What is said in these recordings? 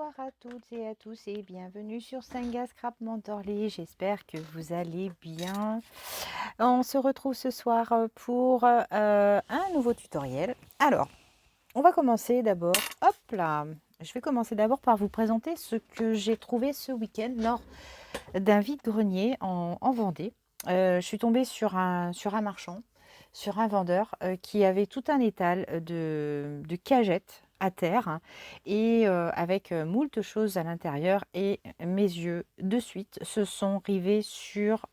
Bonsoir à toutes et à tous et bienvenue sur Senga Scrap Mentorly. J'espère que vous allez bien. On se retrouve ce soir pour un nouveau tutoriel. Alors, on va commencer d'abord. Hop là! Je vais commencer d'abord par vous présenter ce que j'ai trouvé ce week-end lors d'un vide-grenier en Vendée. Je suis tombée sur un marchand, sur un vendeur qui avait tout un étal de cagettes à terre, hein, et avec moult choses à l'intérieur. Et mes yeux, de suite, se sont rivés sur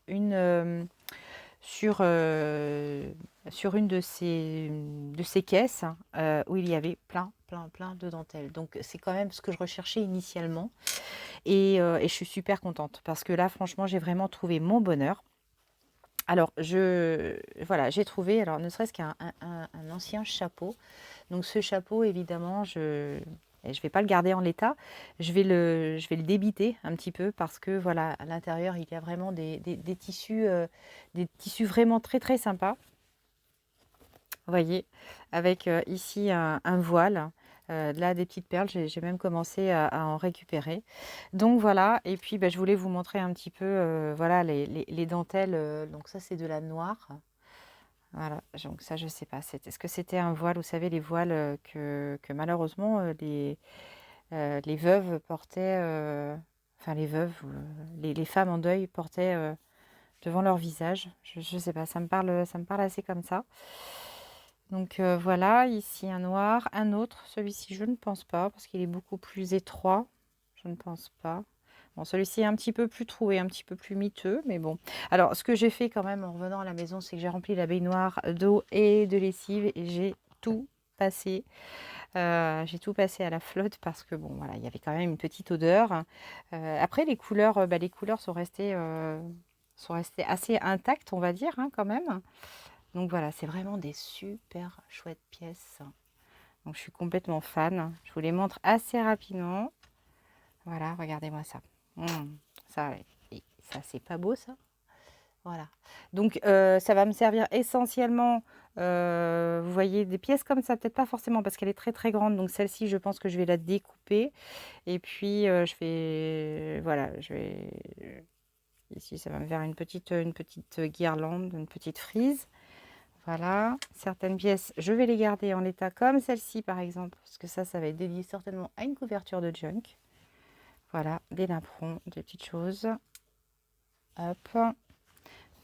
sur, euh, sur une de ces caisses, hein, où il y avait plein de dentelles. Donc c'est quand même ce que je recherchais initialement. Et je suis super contente parce que là, franchement, j'ai vraiment trouvé mon bonheur. Alors, voilà, j'ai trouvé, alors ne serait-ce qu'un ancien chapeau. Donc, ce chapeau, évidemment, je vais pas le garder en l'état. Je vais le débiter un petit peu parce que, voilà, à l'intérieur, il y a vraiment des tissus vraiment très sympas. Vous voyez, avec ici un voile, là des petites perles, j'ai même commencé à en récupérer. Donc voilà, et puis je voulais vous montrer un petit peu voilà, les dentelles. Donc ça c'est de la noire. Voilà, donc ça je sais pas. Est-ce que c'était un voile, vous savez, les voiles que malheureusement les veuves portaient, enfin les veuves, les femmes en deuil portaient devant leur visage. Je sais pas, ça me parle assez comme ça. Donc voilà, ici un noir, un autre. Celui-ci, je ne pense pas, parce qu'il est beaucoup plus étroit. Je ne pense pas. Bon, celui-ci est un petit peu plus troué, un petit peu plus miteux, mais bon. Alors, ce que j'ai fait quand même en revenant à la maison, c'est que j'ai rempli la baignoire d'eau et de lessive et j'ai tout passé. J'ai tout passé à la flotte parce que bon, voilà, il y avait quand même une petite odeur. Après, les couleurs sont restées assez intactes, on va dire, hein, quand même. Donc voilà, c'est vraiment des super chouettes pièces. Donc je suis complètement fan. Je vous les montre assez rapidement. Voilà, regardez-moi ça. Ça, et ça c'est pas beau ça. Voilà. Donc ça va me servir essentiellement, vous voyez, des pièces comme ça, peut-être pas forcément parce qu'elle est très grande. Donc celle-ci, je pense que je vais la découper. Et puis voilà, ici ça va me faire une petite guirlande, une petite frise. Voilà, certaines pièces, je vais les garder en l'état comme celle-ci par exemple, parce que ça va être dédié certainement à une couverture de junk. Voilà, des napperons, des petites choses. Hop,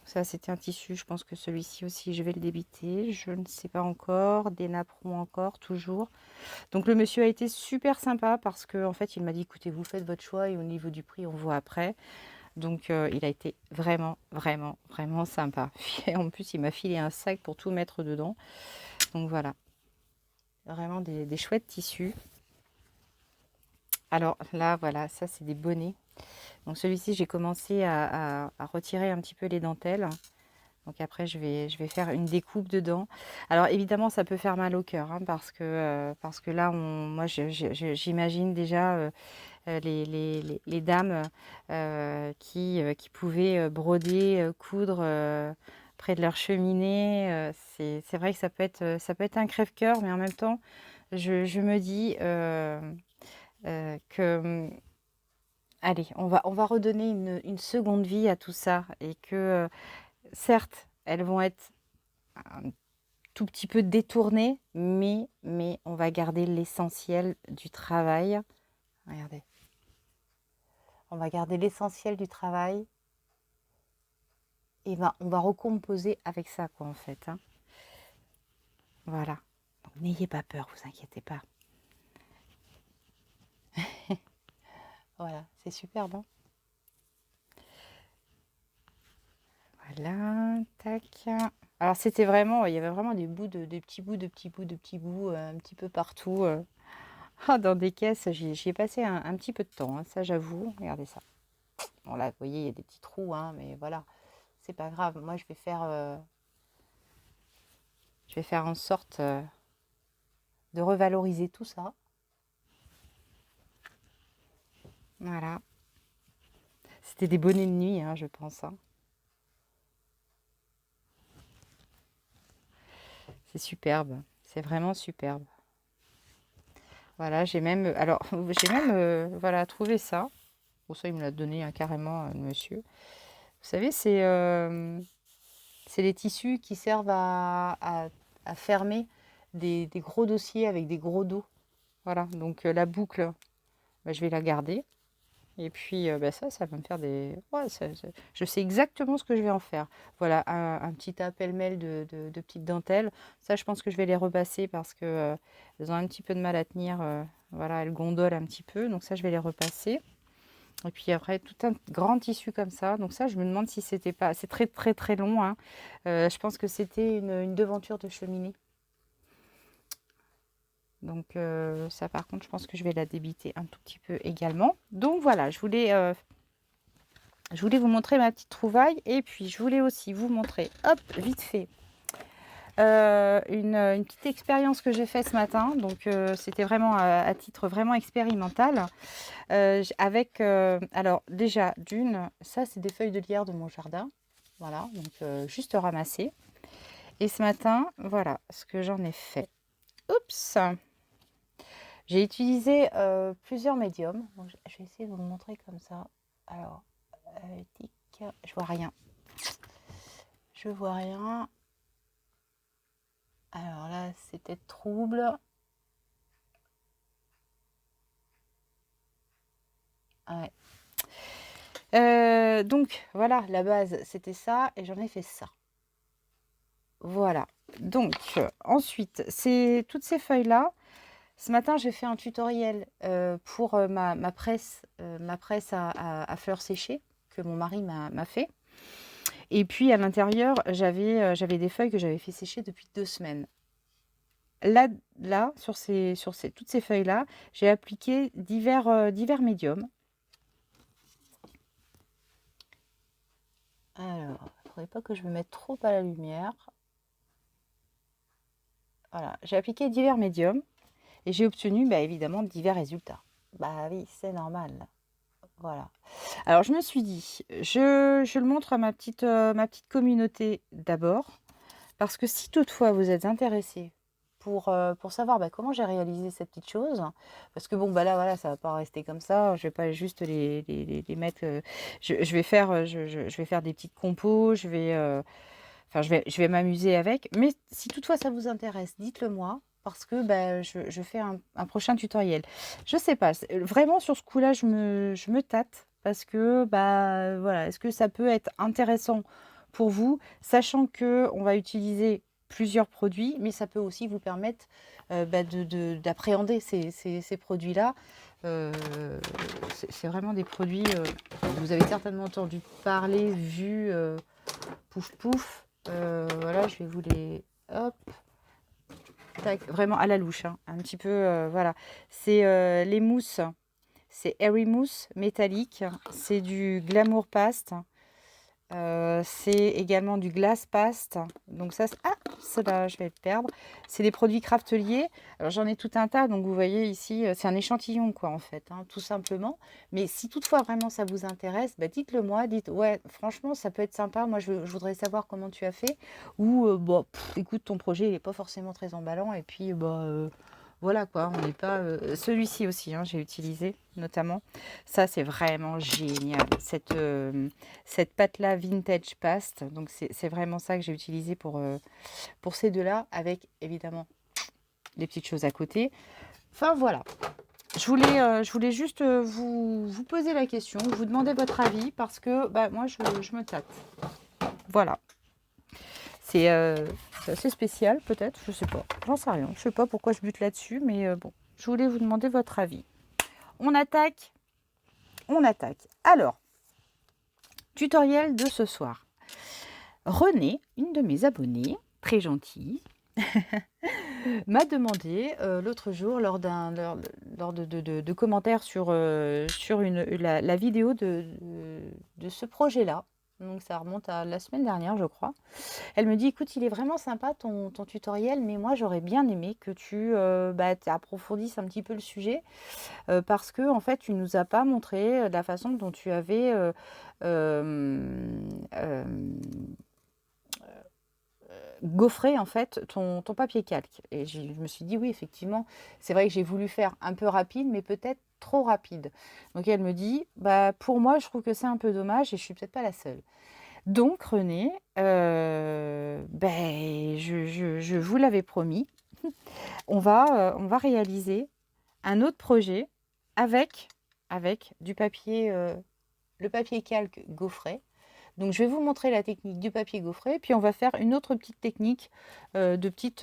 ça c'était un tissu, je pense que celui-ci aussi je vais le débiter, je ne sais pas encore. Des napperons encore, toujours. Donc le monsieur a été super sympa parce que en fait il m'a dit écoutez, vous faites votre choix et au niveau du prix on voit après. Donc il a été vraiment sympa. Et en plus il m'a filé un sac pour tout mettre dedans. Donc voilà. Vraiment des chouettes tissus. Alors là, voilà, ça c'est des bonnets. Donc celui-ci, j'ai commencé à retirer un petit peu les dentelles. Donc après, je vais faire une découpe dedans. Alors évidemment, ça peut faire mal au cœur, hein, parce que là, moi, j'imagine déjà les dames qui pouvaient broder, coudre près de leur cheminée. C'est vrai que ça peut être un crève-cœur, mais en même temps, je me dis que, allez, on va redonner une seconde vie à tout ça et que, certes, elles vont être un tout petit peu détournées, mais on va garder l'essentiel du travail. Regardez, on va garder l'essentiel du travail et ben, on va recomposer avec ça, quoi, en fait, hein. Voilà. Donc, n'ayez pas peur, vous inquiétez pas. Voilà, c'est superbe, hein. Voilà, tac. Alors c'était vraiment, il y avait vraiment des petits bouts, de petits bouts, un petit peu partout. Dans des caisses, j'y ai passé un petit peu de temps, hein, ça j'avoue. Regardez ça. Bon là, vous voyez, il y a des petits trous, hein, mais voilà, c'est pas grave. Moi, je vais faire en sorte de revaloriser tout ça. Voilà. C'était des bonnets de nuit, hein, je pense, hein. C'est superbe. C'est vraiment superbe. Voilà, j'ai même, alors, j'ai même, voilà, trouvé ça. Bon, ça, il me l'a donné hein, carrément, le monsieur. Vous savez, c'est les tissus qui servent à fermer des gros dossiers avec des gros dos. Voilà, donc la boucle, bah, je vais la garder. Et puis bah, ça va me faire des... Ouais, je sais exactement ce que je vais en faire. Voilà, un petit appel-mail de petites dentelles. Ça, je pense que je vais les repasser parce que elles ont un petit peu de mal à tenir. Voilà, elles gondolent un petit peu. Donc ça, je vais les repasser. Et puis après, tout un grand tissu comme ça. Donc ça, je me demande si c'était pas... C'est très, très, très long. Hein. Je pense que c'était une devanture de cheminée. Donc ça, par contre, je pense que je vais la débiter un tout petit peu également. Donc voilà, je voulais vous montrer ma petite trouvaille. Et puis, je voulais aussi vous montrer, hop, vite fait, une petite expérience que j'ai faite ce matin. Donc c'était vraiment à titre vraiment expérimental. Avec, alors déjà, ça c'est des feuilles de lierre de mon jardin. Voilà, donc juste ramassées. Et ce matin, voilà ce que j'en ai fait. Oups! J'ai utilisé plusieurs médiums. Donc, je vais essayer de vous le montrer comme ça. Alors, tic, je vois rien. Je vois rien. Alors là, c'était trouble. Ouais. Donc, voilà, la base, c'était ça. Et j'en ai fait ça. Voilà. Donc, ensuite, c'est toutes ces feuilles-là. Ce matin, j'ai fait un tutoriel pour ma presse à fleurs séchées que mon mari m'a fait. Et puis, à l'intérieur, j'avais des feuilles que j'avais fait sécher depuis 2 semaines. Là sur toutes ces feuilles-là, j'ai appliqué divers médiums. Alors, il ne faudrait pas que je me mette trop à la lumière. Voilà, j'ai appliqué divers médiums et j'ai obtenu bah, évidemment divers résultats. Bah oui, c'est normal. Voilà. Alors, je me suis dit, je le montre à ma petite communauté d'abord, parce que si toutefois vous êtes intéressé pour savoir bah, comment j'ai réalisé cette petite chose, parce que bon, bah là, voilà, ça va pas rester comme ça, je vais pas juste les mettre, je vais faire, je vais faire des petites compos, enfin, je vais m'amuser avec, mais si toutefois ça vous intéresse, dites-le moi. Parce que bah, je fais un prochain tutoriel. Je sais pas, vraiment sur ce coup-là, je me tâte. Parce que, bah, voilà, est-ce que ça peut être intéressant pour vous, sachant que on va utiliser plusieurs produits, mais ça peut aussi vous permettre bah, d'appréhender ces produits-là. Euh, c'est vraiment des produits, vous avez certainement entendu parler, vu, pouf pouf. Voilà, je vais vous les... Hop, tac, vraiment à la louche, hein, un petit peu, voilà. C'est les mousses, c'est Airy Mousse métallique, c'est du Glamour Paste, c'est également du Glass Paste. Donc ça, là, je vais le perdre. C'est des produits crafteliers. Alors j'en ai tout un tas, donc vous voyez ici, c'est un échantillon quoi en fait, hein, tout simplement. Mais si toutefois vraiment ça vous intéresse, bah, dites-le moi, dites ouais, franchement ça peut être sympa. Moi je voudrais savoir comment tu as fait. Ou bon, écoute, ton projet il n'est pas forcément très emballant et puis bah voilà quoi, on n'est pas. Celui-ci aussi, hein, j'ai utilisé notamment. Ça c'est vraiment génial. Cette pâte-là Vintage Paste, donc c'est vraiment ça que j'ai utilisé pour ces deux-là, avec évidemment des petites choses à côté. Enfin voilà, je voulais juste vous poser la question, vous demander votre avis, parce que bah, moi je me tâte. Voilà, c'est assez spécial peut-être, je sais pas, j'en sais rien, je sais pas pourquoi je bute là-dessus, mais bon, je voulais vous demander votre avis. On attaque, on attaque. Alors, tutoriel de ce soir. Renée, une de mes abonnées, très gentille, m'a demandé l'autre jour, lors de commentaires sur la vidéo de ce projet-là, donc ça remonte à la semaine dernière, je crois. Elle me dit, écoute, il est vraiment sympa ton tutoriel, mais moi j'aurais bien aimé que tu approfondisses un petit peu le sujet, parce que en fait, tu nous as pas montré la façon dont tu avais gaufrer en fait ton papier calque. Et je me suis dit oui, effectivement, c'est vrai que j'ai voulu faire un peu rapide, mais peut-être trop rapide. Donc elle me dit, bah pour moi, je trouve que c'est un peu dommage et je suis peut-être pas la seule. Donc René, ben, je vous l'avais promis, on va réaliser un autre projet avec, avec du papier, le papier calque gaufré. Donc, je vais vous montrer la technique du papier gaufré, puis on va faire une autre petite technique de petites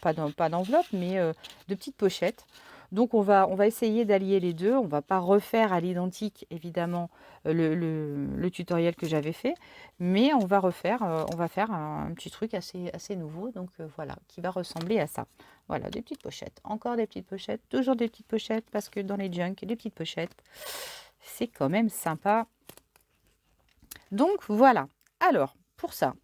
pas d'enveloppe, mais de petites pochettes. Donc, on va essayer d'allier les deux. On ne va pas refaire à l'identique, évidemment, le tutoriel que j'avais fait, mais on va faire un petit truc assez nouveau, donc voilà, qui va ressembler à ça. Voilà, des petites pochettes. Encore des petites pochettes, toujours des petites pochettes, parce que dans les junk, les petites pochettes, c'est quand même sympa. Donc voilà. Alors, pour ça,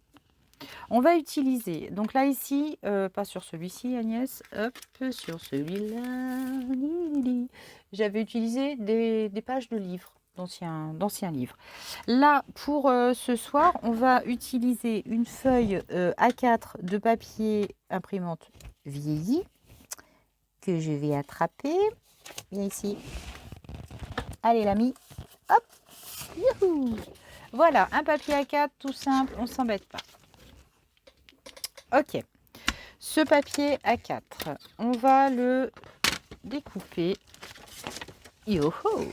on va utiliser, donc là ici, pas sur celui-ci Agnès, hop, sur celui-là, j'avais utilisé des pages de livres, d'anciens livres. Là, pour ce soir, on va utiliser une feuille A4 de papier imprimante vieillie, que je vais attraper. Viens ici. Allez l'ami, hop, youhou. Voilà, un papier A4 tout simple, on ne s'embête pas. Ok, ce papier A4, on va le découper. Yoho.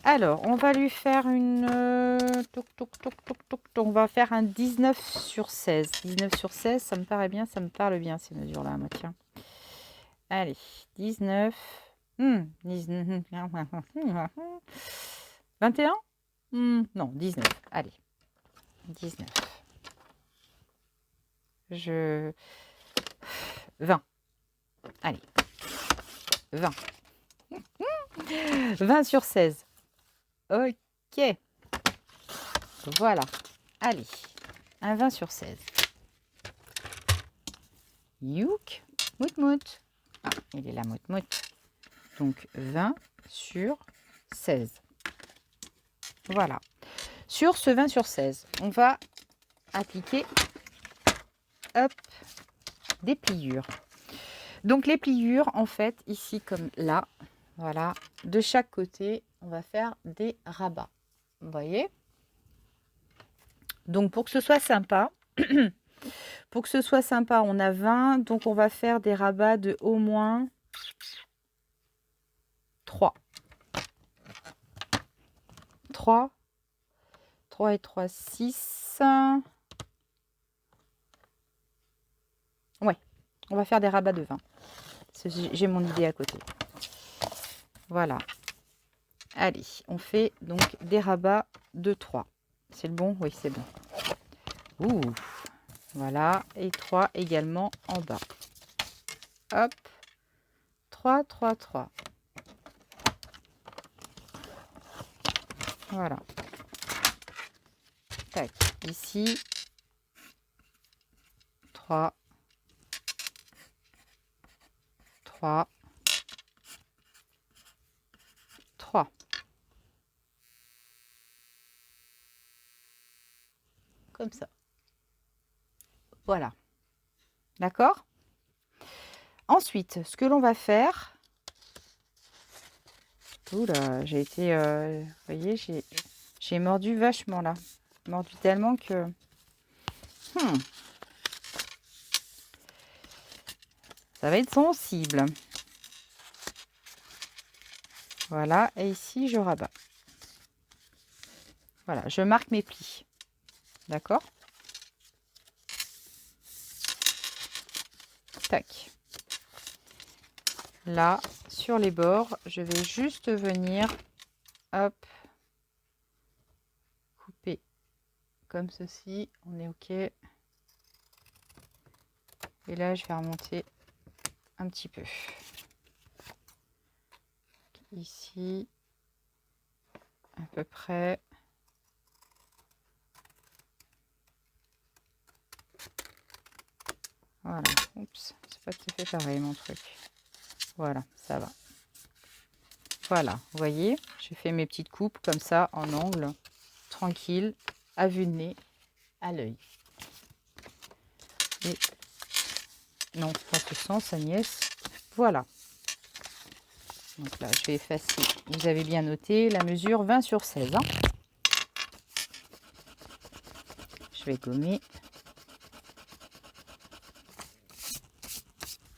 Alors, on va lui faire une... on va faire un 19 sur 16. 19 sur 16, ça me paraît bien, ça me parle bien ces mesures-là, moi, tiens. Allez, 19... 21 non, 19. Allez, 19. 20. Allez, 20. 20 sur 16. Ok. Voilà. Allez, un 20 sur 16. Youk. Mout-mout. Ah, il est là, mout-mout. Donc, 20 sur 16. Voilà. Sur ce 20 sur 16, on va appliquer, hop, des pliures. Donc, les pliures, en fait, ici comme là, voilà, de chaque côté, on va faire des rabats. Vous voyez? Donc, pour que ce soit sympa, on a 20. Donc, on va faire des rabats de au moins 3. 3. 3 et 3, 6. Ouais, on va faire des rabats de 20. J'ai mon idée à côté. Voilà. Allez, on fait donc des rabats de 3. C'est le bon? Oui, c'est bon. Ouh, voilà. Et 3 également en bas. Hop. 3, 3, 3. Voilà. Tac. Ici. 3. 3. 3. Comme ça. Voilà. D'accord? Ensuite, ce que l'on va faire... Oula, j'ai été... vous voyez, j'ai mordu vachement là. Mordu tellement que... Ça va être sensible. Voilà, et ici, je rabats. Voilà, je marque mes plis. D'accord? Tac. Là, sur les bords, je vais juste venir, hop, couper comme ceci. On est OK. Et là, je vais remonter un petit peu. Ici, à peu près. Voilà. Oups, c'est pas tout à fait pareil mon truc. Voilà, ça va. Voilà, vous voyez, j'ai fait mes petites coupes comme ça, en angle, tranquille, à vue de nez. à l'œil. Et non, pas ce sens, Agnès. Voilà. Donc là, je vais effacer. Vous avez bien noté la mesure 20/16. Hein. Je vais gommer.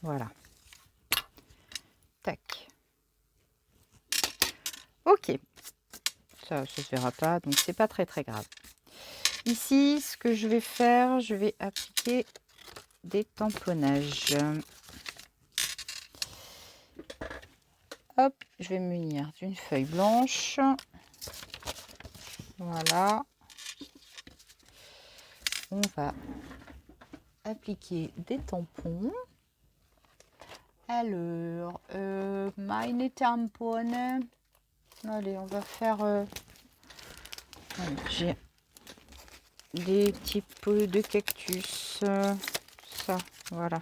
Voilà. Tac. Ok. Ça se verra pas, donc c'est pas très grave. Ici, ce que je vais faire, je vais appliquer des tamponnages. Hop, je vais me munir d'une feuille blanche. Voilà. On va appliquer des tampons. Alors, meine Tampone. Allez, on va faire... j'ai des petits pots de cactus. Ça, voilà.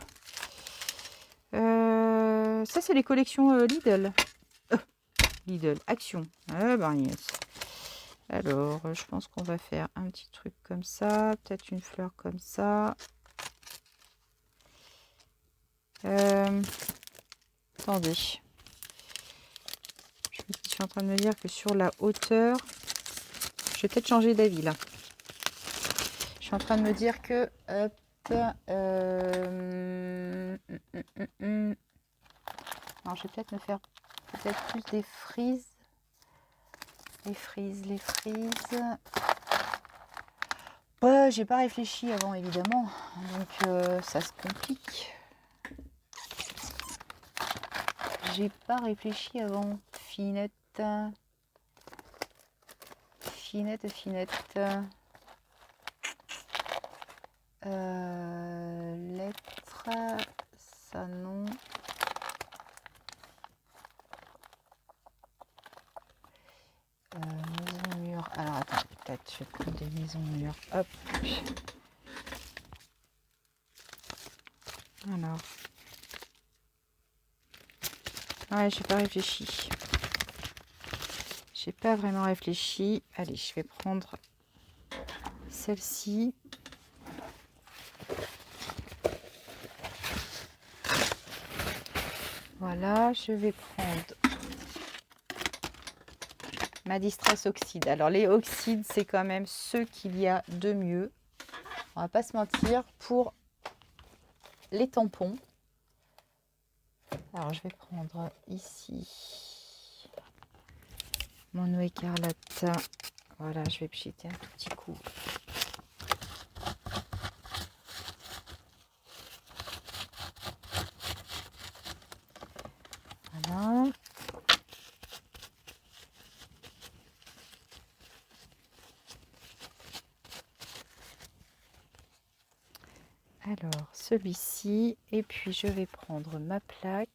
Ça, c'est les collections Lidl. Lidl, Action. Ah, ben yes. Alors, je pense qu'on va faire un petit truc comme ça. Peut-être une fleur comme ça. Attendez. Je suis en train de me dire que sur la hauteur, je vais peut-être changer d'avis là. Je suis en train de me dire que... Hop, alors, je vais peut-être me faire plus des frises. Les frises. Ouais, j'ai pas réfléchi avant, évidemment. Donc, ça se complique. J'ai pas réfléchi avant. Finette. Lettre. Ça, non. Maison mur. Alors, attends, peut-être je vais prendre des maisons mur. Hop. Alors. Ouais, j'ai pas réfléchi. J'ai pas vraiment réfléchi. Allez, je vais prendre celle-ci. Voilà, je vais prendre ma Distress Oxyde. Alors, les oxydes, c'est quand même ce qu'il y a de mieux. On va pas se mentir. Pour les tampons. Alors, je vais prendre ici mon eau écarlate. Voilà, je vais pchiter un tout petit coup. Voilà. Alors, celui-ci. Et puis, je vais prendre ma plaque.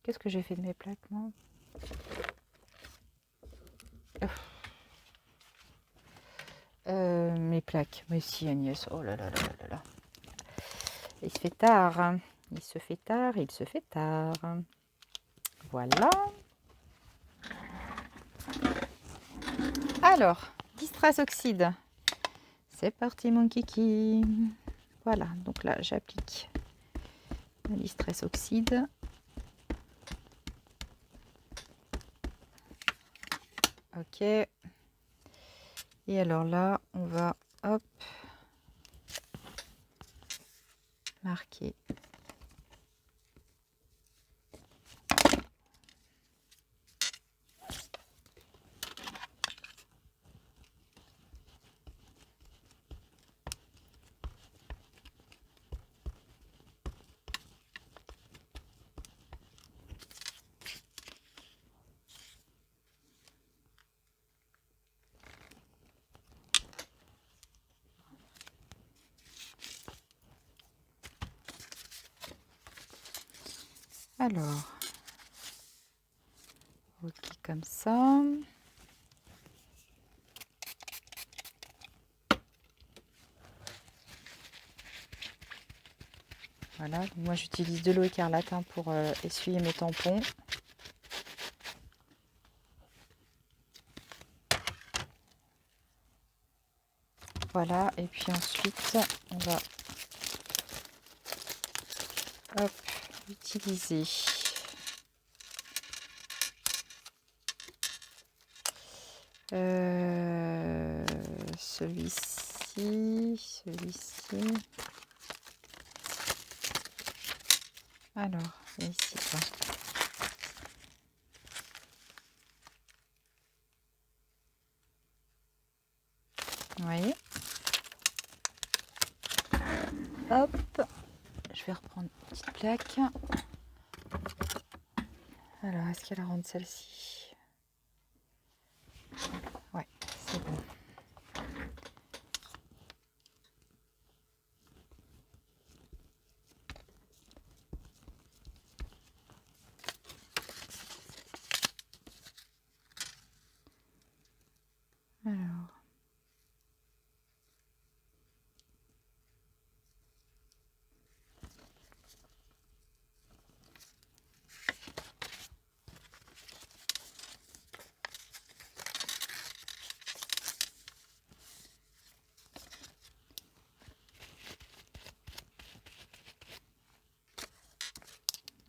Qu'est-ce que j'ai fait de mes plaques, moi? Mes plaques. Mais si, Agnès. Oh là là là là là. Il se fait tard. Il se fait tard. Voilà. Alors, Distress Oxyde. C'est parti, mon kiki. Voilà, donc là, j'applique la Distress Oxyde. Ok. Et alors là, on va, hop, marquer. Alors, ok, comme ça. Voilà, moi j'utilise de l'eau écarlate pour essuyer mes tampons. Voilà, et puis ensuite, on va hop, utiliser celui-ci. Alors, ici, quoi. Vous voyez? Hop, je vais reprendre une petite plaque. Alors, est-ce qu'elle rentre celle-ci? Ouais, c'est bon. Alors,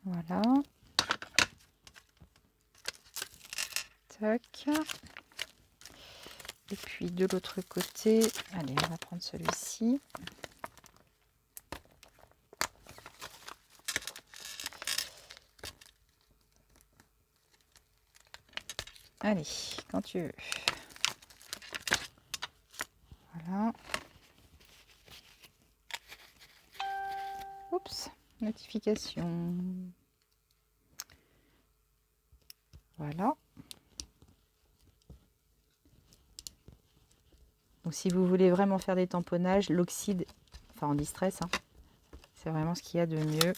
voilà. Tac. Et puis de l'autre côté, allez, on va prendre celui-ci. Allez, quand tu veux. Voilà. Oups, notification. Voilà. Donc si vous voulez vraiment faire des tamponnages, l'oxyde, enfin en distress, hein, c'est vraiment ce qu'il y a de mieux.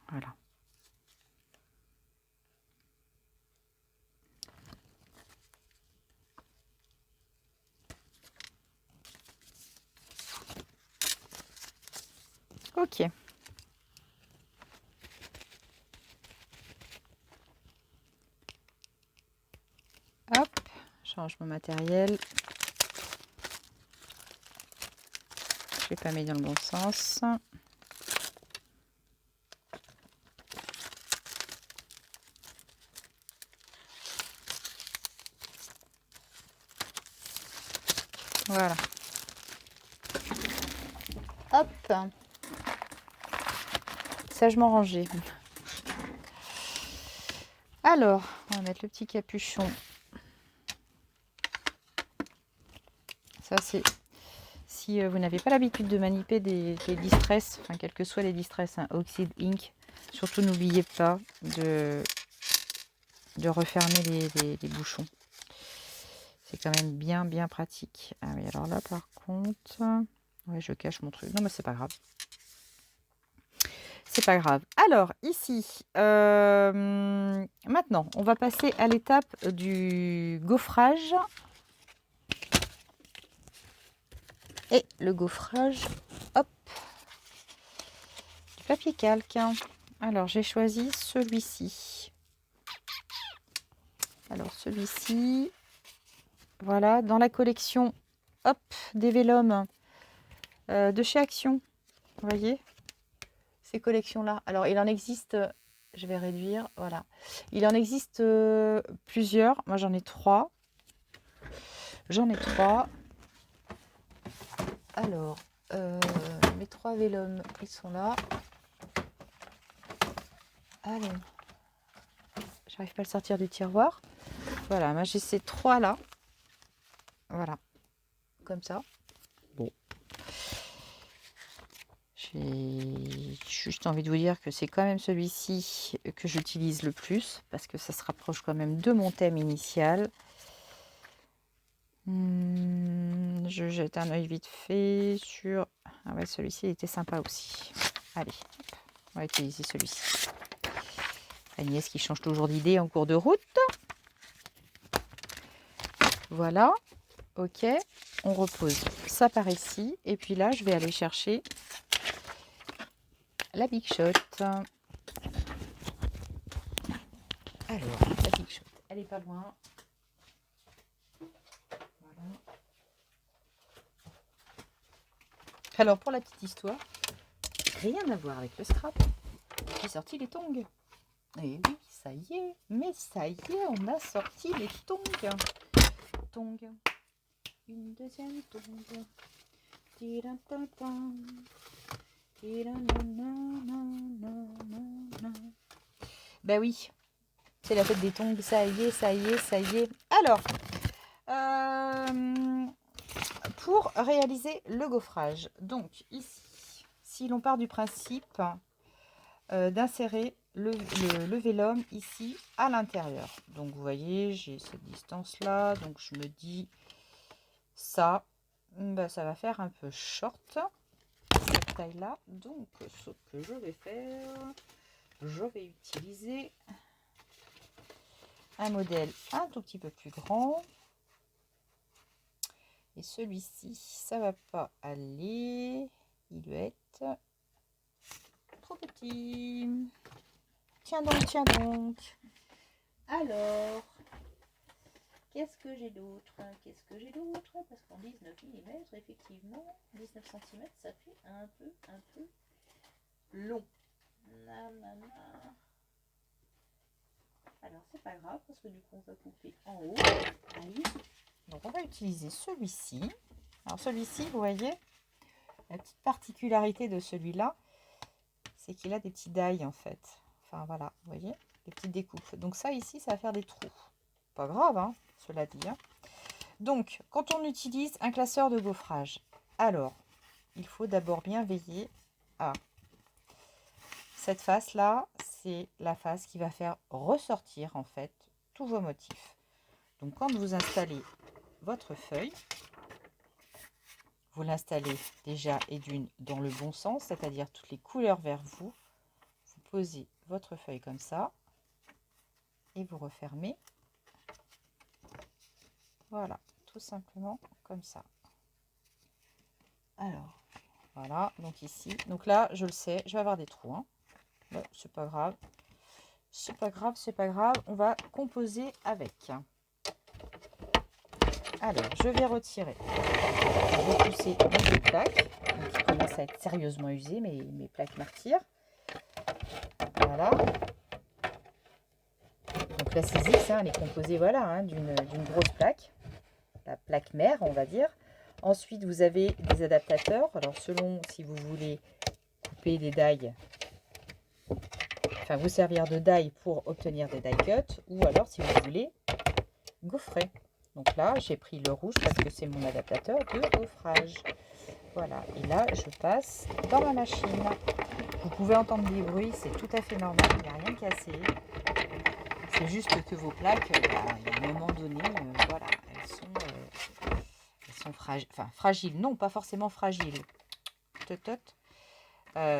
Voilà. Ok. Hop, change mon matériel. Je l'ai pas mis dans le bon sens. Voilà. Hop. Sagement rangé. Alors, on va mettre le petit capuchon. Ça, c'est si vous n'avez pas l'habitude de manipuler des distress, enfin quels que soient les distress, hein, Oxide Ink, surtout n'oubliez pas de refermer les bouchons. C'est quand même bien pratique. Ah oui, alors là par contre, ouais, je cache mon truc. Non, mais c'est pas grave. C'est pas grave. Alors ici, maintenant, on va passer à l'étape du gaufrage. Et le gaufrage, hop, du papier calque. Alors j'ai choisi celui-ci. Alors celui-ci, voilà, dans la collection, hop, des Vélum de chez Action. Vous voyez ces collections-là. Alors il en existe, je vais réduire, voilà. Il en existe plusieurs. Moi j'en ai 3. J'en ai 3. Alors, mes 3 Vélum, ils sont là. Allez. J'arrive pas à le sortir du tiroir. Voilà, moi j'ai ces 3 là. Voilà. Comme ça. Bon. J'ai juste envie de vous dire que c'est quand même celui-ci que j'utilise le plus. Parce que ça se rapproche quand même de mon thème initial. Je jette un œil vite fait sur... Ah ouais, celui-ci était sympa aussi. Allez, hop, on va utiliser celui-ci. Agnès qui change toujours d'idée en cours de route. Voilà, ok. On repose ça par ici. Et puis là, je vais aller chercher la Big Shot. Alors, la Big Shot, elle est pas loin. Voilà. Alors, pour la petite histoire, rien à voir avec le scrap. J'ai sorti les tongs. Et oui, ça y est. Mais ça y est, on a sorti les tongs. Tongs. Une deuxième tongue. Ben oui, c'est la fête des tongs. Ça y est, ça y est, ça y est. Alors, pour réaliser le gaufrage, donc ici, si l'on part du principe d'insérer le vélum ici à l'intérieur. Donc vous voyez, j'ai cette distance là, donc je me dis ça, ben, ça va faire un peu short cette taille là. Donc ce que je vais faire, je vais utiliser un modèle un tout petit peu plus grand. Et celui-ci, ça va pas aller. Il doit être trop petit. Tiens donc, tiens donc. Alors, qu'est-ce que j'ai d'autre? Qu'est-ce que j'ai d'autre? Parce qu'en 19 mm, effectivement, 19 cm, ça fait un peu long. Nanana. Alors, c'est pas grave, parce que du coup, on va couper en haut. Allez. Donc, on va utiliser celui-ci. Alors, celui-ci, vous voyez, la petite particularité de celui-là, c'est qu'il a des petits die en fait. Enfin, voilà, vous voyez, des petites découpes. Donc ça, ici, ça va faire des trous. Pas grave, hein, cela dit. Hein. Donc, quand on utilise un classeur de gaufrage, alors, il faut d'abord bien veiller à cette face-là. C'est la face qui va faire ressortir, en fait, tous vos motifs. Donc, quand vous installez votre feuille, vous l'installez déjà et d'une dans le bon sens, c'est-à-dire toutes les couleurs vers vous. Vous posez votre feuille comme ça et vous refermez. Voilà, tout simplement comme ça. Alors, voilà, donc ici. Donc là, je le sais, je vais avoir des trous. Hein. Bon, c'est pas grave. C'est pas grave, c'est pas grave. On va composer avec. Alors, je vais retirer. Je vais repousser mes deux plaques qui commencent à être sérieusement usées, mes plaques martyrs. Voilà. Donc la C6, hein, elle est composée voilà, hein, d'une grosse plaque. La plaque mère, on va dire. Ensuite, vous avez des adaptateurs. Alors, selon si vous voulez couper des die, enfin, vous servir de die pour obtenir des die cuts, ou alors si vous voulez gaufrer. Donc là, j'ai pris le rouge parce que c'est mon adaptateur de gaufrage. Voilà, et là, je passe dans ma machine. Vous pouvez entendre des bruits, c'est tout à fait normal, il n'y a rien de cassé. C'est juste que vos plaques, à un moment donné, voilà, elles sont fragiles. Enfin, fragiles, non, pas forcément fragiles.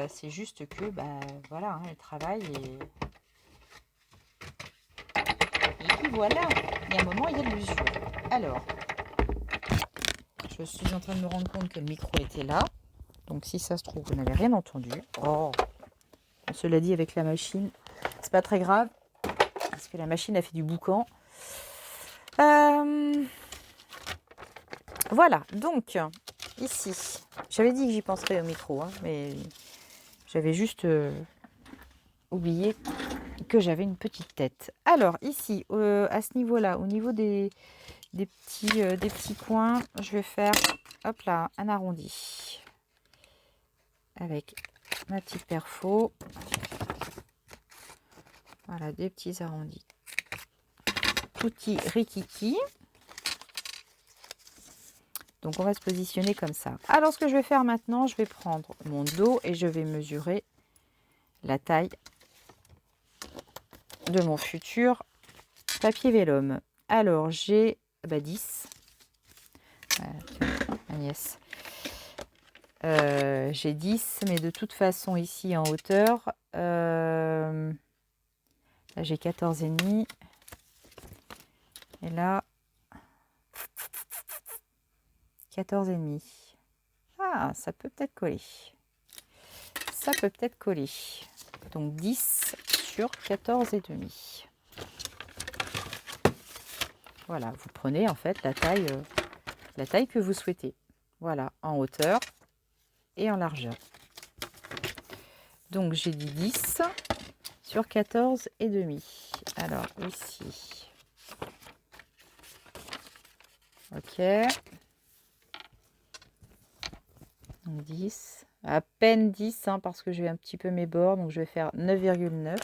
C'est juste que, voilà, hein, elles travaillent et puis voilà, il y a un moment, il y a de l'usure. Alors, je suis en train de me rendre compte que le micro était là. Donc, si ça se trouve, vous n'avez rien entendu. Oh, cela dit, avec la machine, c'est pas très grave. Parce que la machine a fait du boucan. Voilà, donc, ici, j'avais dit que j'y penserais au micro, hein, mais j'avais juste oublié que j'avais une petite tête. Alors, ici, à ce niveau-là, au niveau des petits coins, je vais faire, hop là, un arrondi. Avec ma petite perfo. Voilà, des petits arrondis. Tutti rikiki. Donc, on va se positionner comme ça. Alors, ce que je vais faire maintenant, je vais prendre mon dos et je vais mesurer la taille de mon futur papier vélum. Alors, j'ai 10. Ma nièce. J'ai 10, mais de toute façon, ici en hauteur, là, j'ai 14,5. Et là, 14,5. Ah, ça peut peut-être coller. Ça peut peut-être coller. Donc 10 sur 14,5. Voilà, vous prenez en fait la taille que vous souhaitez. Voilà, en hauteur et en largeur. Donc j'ai dit 10 sur 14 et demi. Alors ici, ok, 10, à peine 10 hein, parce que j'ai un petit peu mes bords, donc je vais faire 9,9.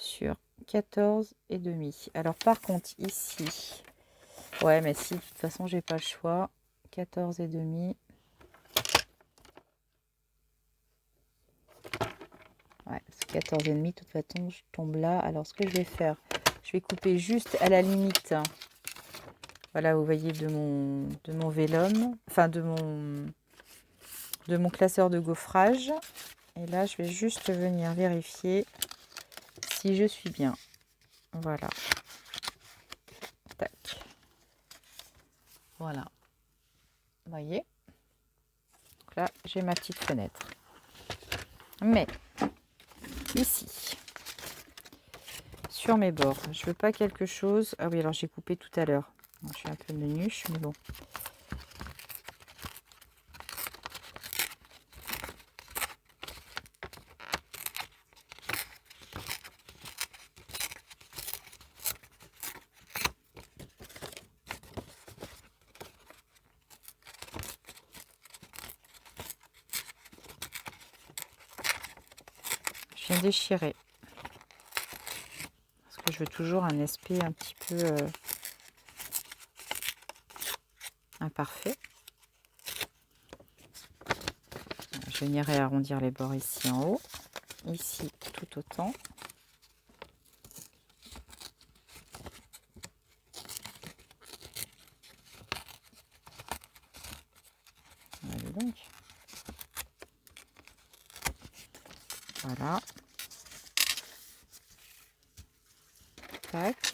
Sur 14 et demi. Alors par contre ici, ouais mais si de toute façon j'ai pas le choix, 14 et demi. Ouais, 14 et demi, de toute façon je tombe là. Alors ce que je vais faire, je vais couper juste à la limite. Voilà, vous voyez de mon vélum, enfin de mon classeur de gaufrage. Et là je vais juste venir vérifier si je suis bien. Voilà. Tac. Voilà. Vous voyez? Donc là, j'ai ma petite fenêtre. Mais ici, sur mes bords, je veux pas quelque chose. Ah oui, alors j'ai coupé tout à l'heure. Je suis un peu menuche, mais bon. Je viens déchirer. Parce que je veux toujours un aspect un petit peu imparfait. Je viendrai arrondir les bords ici en haut. Ici, tout autant. Allez donc. Voilà. Tac.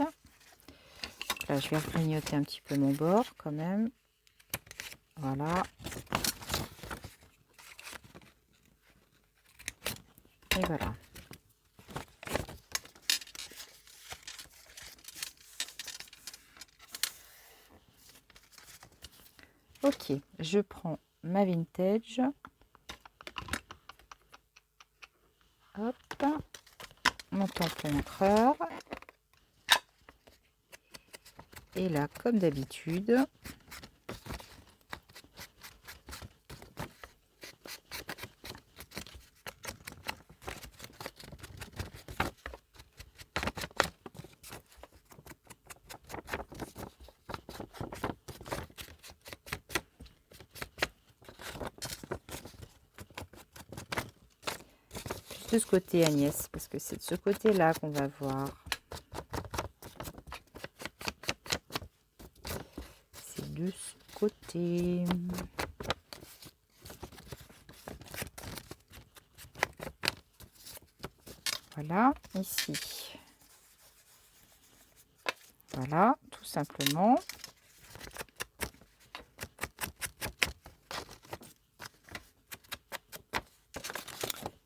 Là, je vais grignoter un petit peu mon bord quand même. Voilà. Et voilà. Ok, je prends ma vintage. Hop. Mon tampon encreur. Et là, comme d'habitude, de ce côté Agnès, parce que c'est de ce côté-là qu'on va voir. C'est de ce côté. Voilà, ici. Voilà, tout simplement.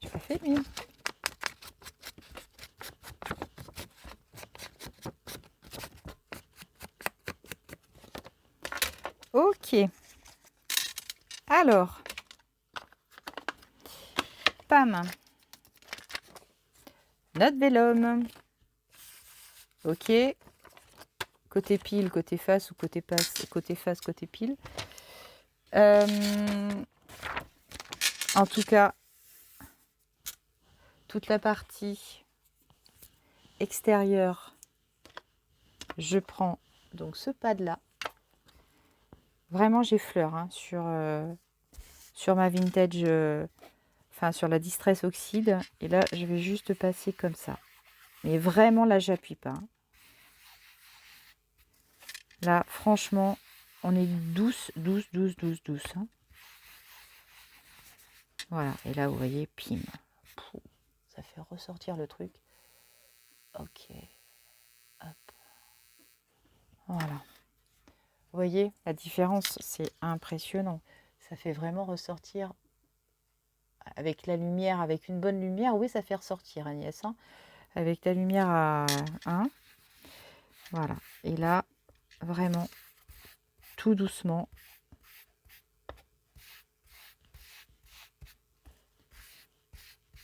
Tu l'as fait mieux. Ok. Alors, Pam, notre vélum. Ok. Côté pile, côté face ou côté face, côté pile. En tout cas, toute la partie extérieure, je prends donc ce pad là. Vraiment, j'effleure hein, sur ma vintage, enfin sur la Distress Oxyde. Et là, je vais juste passer comme ça. Mais vraiment, là, j'appuie pas. Hein. Là, franchement, on est douce, douce, douce, douce, douce. Hein. Voilà. Et là, vous voyez, pim. Pouh, ça fait ressortir le truc. Ok. Hop. Voilà. Vous voyez, la différence, c'est impressionnant. Ça fait vraiment ressortir avec la lumière, avec une bonne lumière, oui, ça fait ressortir, Agnès, hein. Avec la lumière à 1. Voilà. Et là, vraiment, tout doucement.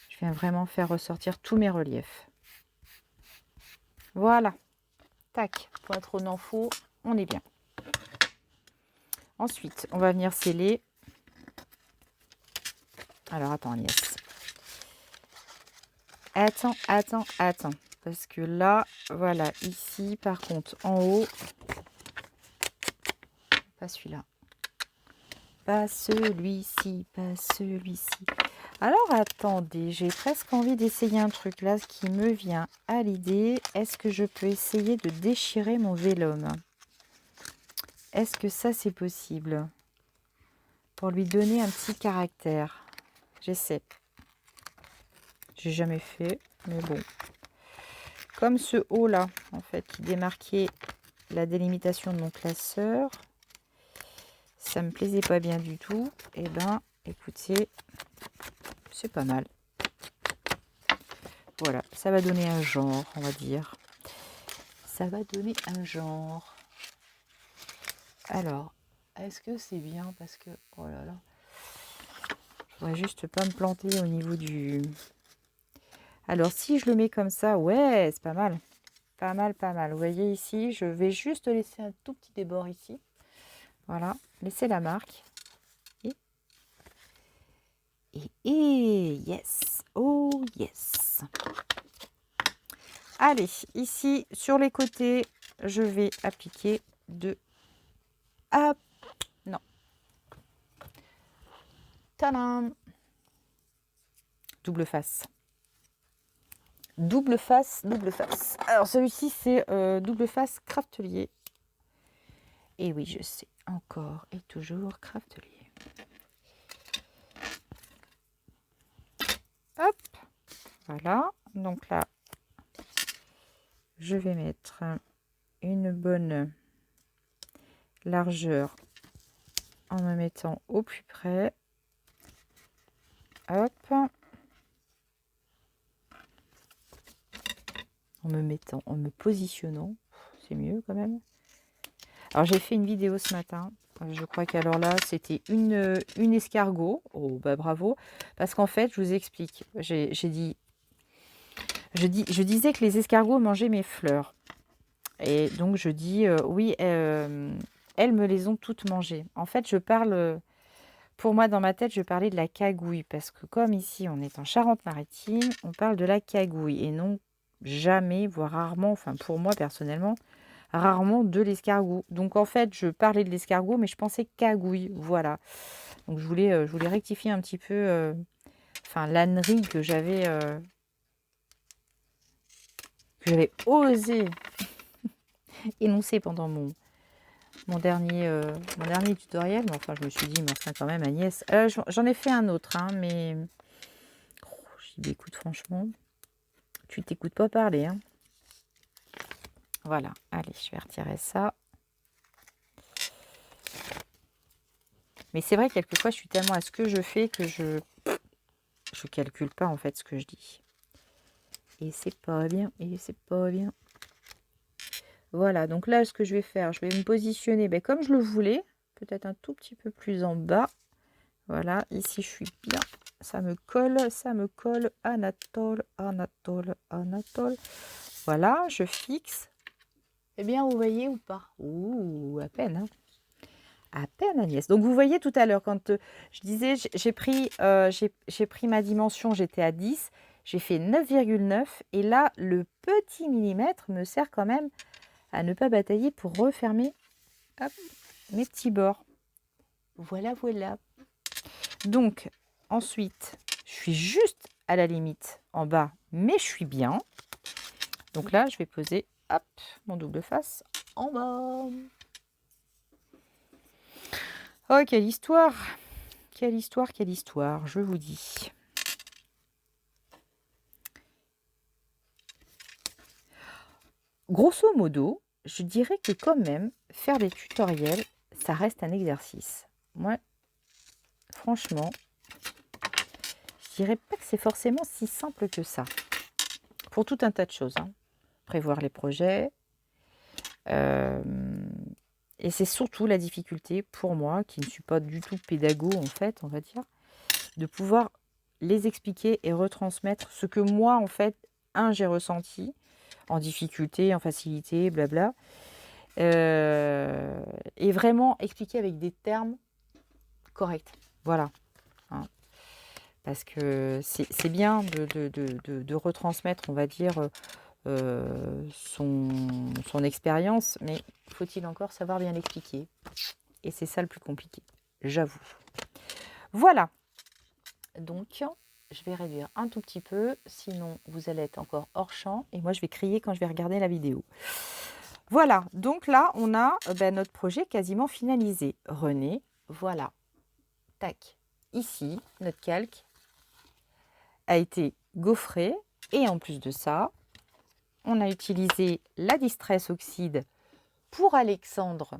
Je viens vraiment faire ressortir tous mes reliefs. Voilà. Tac. Pas trop d'infos. On est bien. Ensuite, on va venir sceller. Alors, attends, Agnès. Attends. Parce que là, voilà, ici, par contre, en haut, pas celui-là. Pas celui-ci, pas celui-ci. Alors, attendez, j'ai presque envie d'essayer un truc là, ce qui me vient à l'idée. Est-ce que je peux essayer de déchirer mon vélum? Est-ce que ça, c'est possible? Pour lui donner un petit caractère. J'essaie. J'ai jamais fait, mais bon. Comme ce haut là, en fait, qui démarquait la délimitation de mon classeur, ça me plaisait pas bien du tout. Eh ben, écoutez, c'est pas mal. Voilà, ça va donner un genre, on va dire. Ça va donner un genre. Alors, est-ce que c'est bien? Parce que, oh là là, je voudrais juste pas me planter au niveau du... Alors, si je le mets comme ça, ouais, c'est pas mal. Pas mal. Vous voyez ici, je vais juste laisser un tout petit débord ici. Voilà, laissez la marque. Et yes, oh yes. Allez, ici, sur les côtés, je vais appliquer de... Ah, non. Tadam! Double face. Double face. Alors, celui-ci, c'est double face Craftelier. Et oui, je sais, encore et toujours Craftelier. Hop, voilà. Donc là, je vais mettre une bonne largeur en me mettant au plus près. Hop. En me positionnant. C'est mieux quand même. Alors, j'ai fait une vidéo ce matin. Je crois qu'alors là, c'était une escargot. Oh, bah bravo. Parce qu'en fait, je vous explique. Je disais que les escargots mangeaient mes fleurs. Et donc, je dis, oui, elles me les ont toutes mangées. En fait, pour moi, dans ma tête, je parlais de la cagouille. Parce que comme ici, on est en Charente-Maritime, on parle de la cagouille. Et non, jamais, voire rarement, enfin pour moi personnellement, rarement de l'escargot. Donc en fait, je parlais de l'escargot, mais je pensais cagouille. Voilà. Donc je voulais rectifier un petit peu l'ânerie que j'avais osé énoncer pendant mon dernier tutoriel. Mais enfin, je me suis dit, mais enfin quand même Agnès. J'en ai fait un autre, hein, mais je dis, écoute, franchement, tu t'écoutes pas parler, hein. Voilà, allez, je vais retirer ça. Mais c'est vrai, quelquefois, je suis tellement à ce que je fais que je calcule pas, en fait, ce que je dis. Et c'est pas bien, Voilà, donc là, ce que je vais faire, je vais me positionner comme je le voulais. Peut-être un tout petit peu plus en bas. Voilà, ici, je suis bien. Ça me colle. Anatole. Voilà, je fixe. Eh bien, vous voyez ou pas? Ouh, à peine, hein. À peine, Agnès. Donc, vous voyez tout à l'heure, quand je disais, j'ai pris ma dimension, j'étais à 10, j'ai fait 9,9. Et là, le petit millimètre me sert quand même à ne pas batailler pour refermer mes petits bords. Voilà. Donc, ensuite, je suis juste à la limite en bas, mais je suis bien. Donc là, je vais poser mon double face en bas. Oh, quelle histoire! Quelle histoire, je vous dis. Grosso modo, je dirais que quand même, faire des tutoriels, ça reste un exercice. Moi, franchement, dirais pas que c'est forcément si simple que ça. Pour tout un tas de choses. Hein. Prévoir les projets. Et c'est surtout la difficulté pour moi, qui ne suis pas du tout pédago en fait, on va dire, de pouvoir les expliquer et retransmettre ce que moi, en fait, j'ai ressenti en difficulté, en facilité, blabla. Et vraiment expliquer avec des termes corrects. Voilà. Hein. Parce que c'est bien de retransmettre, on va dire, son expérience, mais faut-il encore savoir bien l'expliquer? Et c'est ça le plus compliqué, j'avoue. Voilà. Donc, je vais réduire un tout petit peu, sinon vous allez être encore hors champ, et moi je vais crier quand je vais regarder la vidéo. Voilà, donc là, on a notre projet quasiment finalisé. René, voilà. Tac. Ici, notre calque a été gaufré, et en plus de ça, on a utilisé la Distress Oxide pour Alexandra,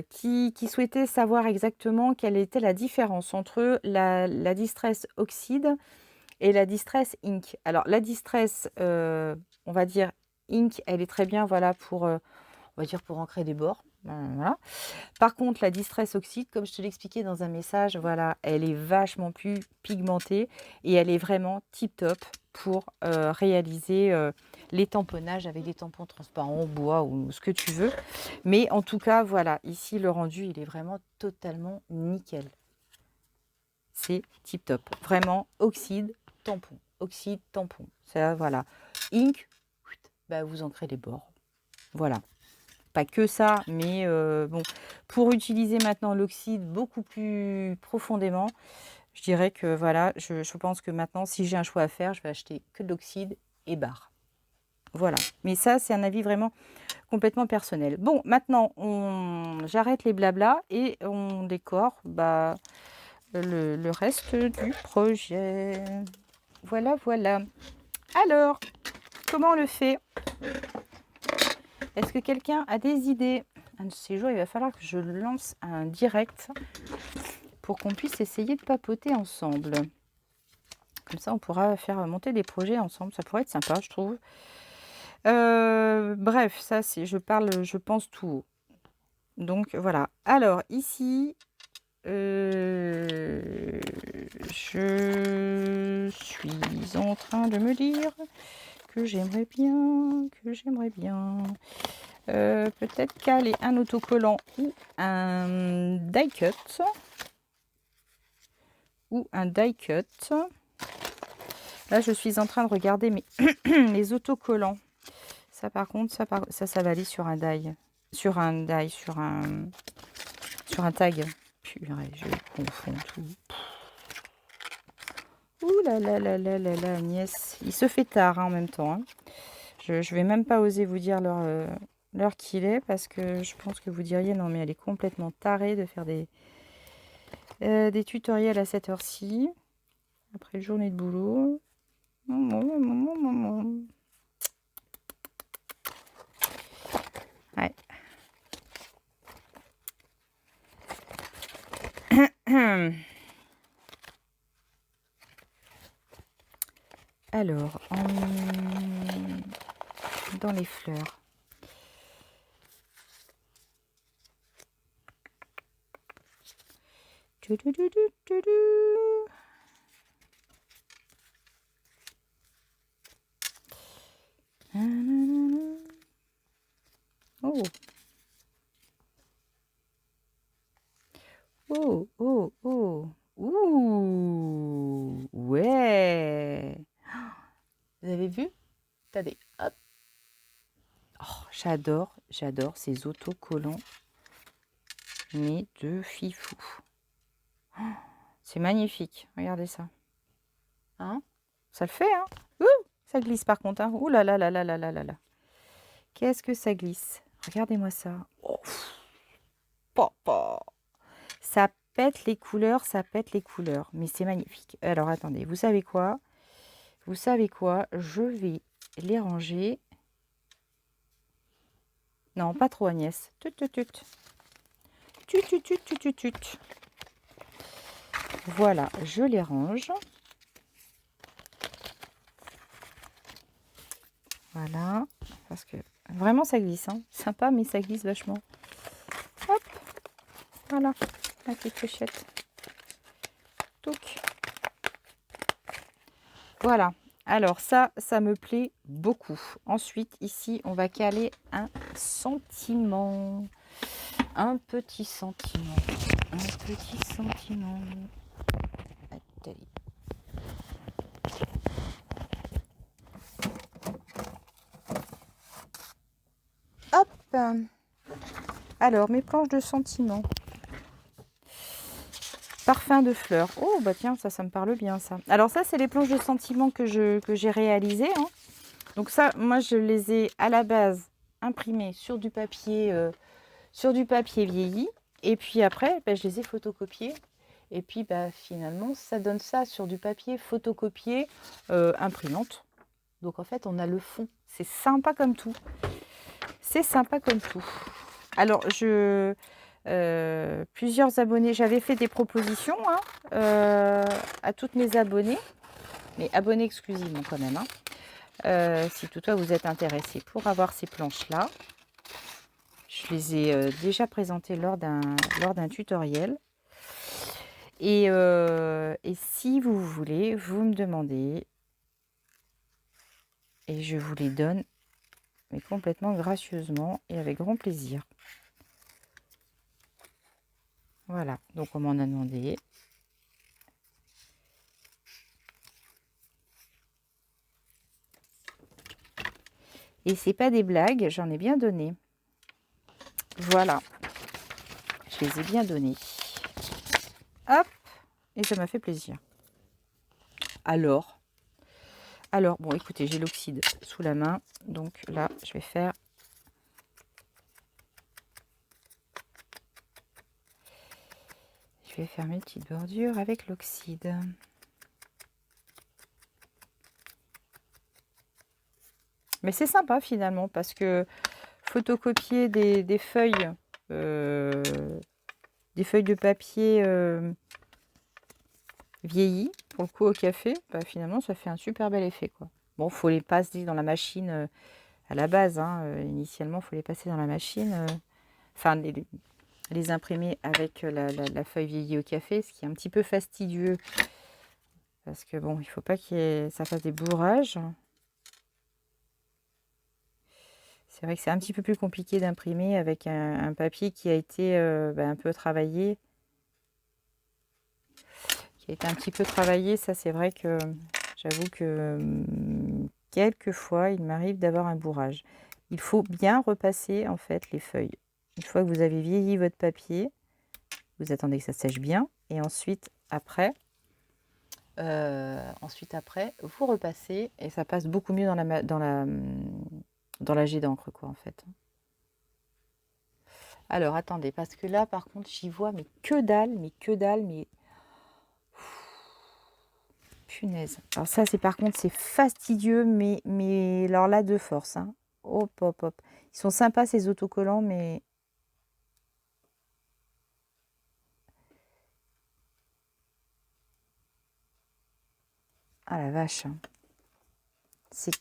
qui souhaitait savoir exactement quelle était la différence entre la Distress Oxide et la Distress Ink. Alors, la Distress, on va dire Ink, elle est très bien, voilà, pour ancrer des bords. Voilà. Par contre, la Distress Oxide, comme je te l'expliquais dans un message, voilà, elle est vachement plus pigmentée et elle est vraiment tip-top pour réaliser les tamponnages avec des tampons transparents, bois ou ce que tu veux. Mais en tout cas, voilà, ici, le rendu, il est vraiment totalement nickel. C'est tip-top. Vraiment, oxyde, tampon. Oxyde, tampon. Ça, voilà. Ink, vous ancrez les bords. Voilà. Pas que ça, mais bon, pour utiliser maintenant l'oxyde beaucoup plus profondément, je dirais que voilà, je pense que maintenant, si j'ai un choix à faire, je vais acheter que de l'oxyde et barre. Voilà. Mais ça, c'est un avis vraiment complètement personnel. Bon, maintenant, j'arrête les blablas et on décore le reste du projet. Voilà, voilà. Alors, comment on le fait ? Est-ce que quelqu'un a des idées? Un de ces jours, il va falloir que je lance un direct pour qu'on puisse essayer de papoter ensemble. Comme ça, on pourra faire monter des projets ensemble. Ça pourrait être sympa, je trouve. Bref, ça, je parle, je pense tout haut. Donc, voilà. Alors, ici, je suis en train de me dire que j'aimerais bien, peut-être caler un autocollant ou un die cut. Là, je suis en train de regarder mes autocollants. Ça, par contre, ça va aller sur un die. Sur un tag. Purée, je confonds tout. Ouh là là là là là là, Agnès. Il se fait tard en même temps. Hein. Je vais même pas oser vous dire l'heure qu'il est parce que je pense que vous diriez non mais elle est complètement tarée de faire des tutoriels à cette heure-ci après une journée de boulot. Ouais. Alors, dans les fleurs. Oh. Oh, oh, oh. Ouh. Ouais. Vous avez vu? Attendez, hop. Oh, j'adore ces autocollants. Mais de fifou. Oh, c'est magnifique. Regardez ça. Hein? Ça le fait, hein? Ouh, ça glisse par contre. Hein? Ouh là là là là là là là là. Qu'est-ce que ça glisse? Regardez-moi ça. Oh. Papa. Ça pète les couleurs, mais c'est magnifique. Alors, attendez, vous savez quoi? Je vais les ranger. Non, pas trop, Agnès. Tut. Voilà, je les range. Voilà, parce que vraiment ça glisse, hein. Sympa, mais ça glisse vachement. Hop, voilà, la petite clochette. Touc. Voilà, alors ça me plaît beaucoup. Ensuite, ici, on va caler un sentiment. Un petit sentiment. Un petit sentiment. Attendez. Hop. Alors, mes planches de sentiments. Parfum de fleurs. Oh, bah tiens, ça me parle bien, ça. Alors ça, c'est les planches de sentiments que j'ai réalisées, hein. Donc ça, moi, je les ai à la base imprimées sur du papier vieilli. Et puis après, bah, je les ai photocopiées. Et puis, bah, finalement, ça donne ça sur du papier photocopié imprimante. Donc en fait, on a le fond. C'est sympa comme tout. C'est sympa comme tout. Alors, plusieurs abonnés, j'avais fait des propositions, hein, à toutes mes abonnées, mais abonnés exclusivement quand même, hein. Si toutefois vous êtes intéressés pour avoir ces planches-là, je les ai déjà présentées lors d'un tutoriel. Et si vous voulez, vous me demandez et je vous les donne, mais complètement gracieusement et avec grand plaisir. Voilà, donc on m'en a demandé. Et c'est pas des blagues, j'en ai bien donné. Voilà, je les ai bien donnés. Hop, et ça m'a fait plaisir. Alors, bon, écoutez, j'ai l'oxyde sous la main, donc là, je vais faire... Je vais faire mes petites bordures avec l'oxyde. Mais c'est sympa finalement, parce que photocopier des feuilles, de papier vieillies, pour le coup au café, bah, finalement, ça fait un super bel effet, quoi. Bon, il faut les passer dans la machine à la base, hein, initialement, il faut les passer dans la machine, enfin, les imprimer avec la feuille vieillie au café, ce qui est un petit peu fastidieux, parce que bon, il ne faut pas ça fasse des bourrages. C'est vrai que c'est un petit peu plus compliqué d'imprimer avec un papier qui a été un peu travaillé. Qui a été un petit peu travaillé, ça c'est vrai que j'avoue que quelquefois il m'arrive d'avoir un bourrage. Il faut bien repasser en fait les feuilles. Une fois que vous avez vieilli votre papier, vous attendez que ça sèche bien et ensuite après, vous repassez et ça passe beaucoup mieux dans la jet d'encre, quoi, en fait. Alors attendez, parce que là par contre j'y vois mais que dalle, mais punaise. Alors ça c'est par contre c'est fastidieux, mais alors là de force, hein. Hop hop hop. Ils sont sympas ces autocollants, mais ah la vache, hein. C'est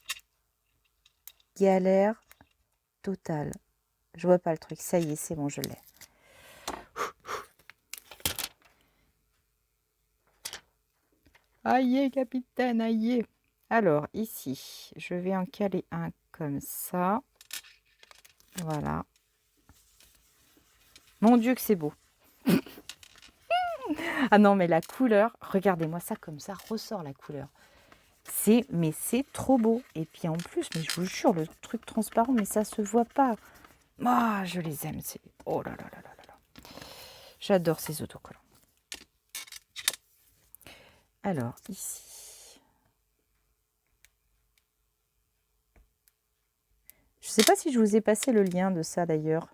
galère totale. Je vois pas le truc. Ça y est, c'est bon, je l'ai. Aïe, capitaine, aïe. Alors, ici, je vais en caler un comme ça. Voilà. Mon Dieu que c'est beau. Ah non, mais la couleur, regardez-moi ça comme ça, ressort la couleur. Mais c'est trop beau. Et puis en plus, mais je vous jure, le truc transparent, mais ça se voit pas. Ah, je les aime. Oh là là là là là. J'adore ces autocollants. Alors, ici. Je ne sais pas si je vous ai passé le lien de ça d'ailleurs.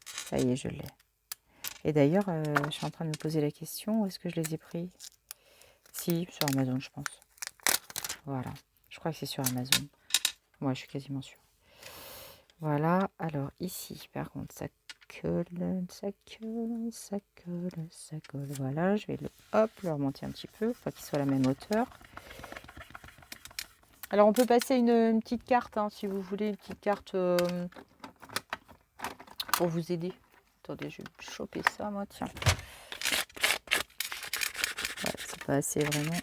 Ça y est, je l'ai. Et d'ailleurs, je suis en train de me poser la question, où est-ce que je les ai pris? Si, sur Amazon, je pense. Voilà, je crois que c'est sur Amazon. Moi, je suis quasiment sûre. Voilà, alors ici, par contre, ça colle, ça colle, ça colle, ça colle. Voilà, je vais le remonter un petit peu pour qu'il soit à la même hauteur. Alors, on peut passer une petite carte, hein, si vous voulez, une petite carte pour vous aider. Attendez, je vais choper ça, moi, tiens. Ouais, c'est pas assez, vraiment.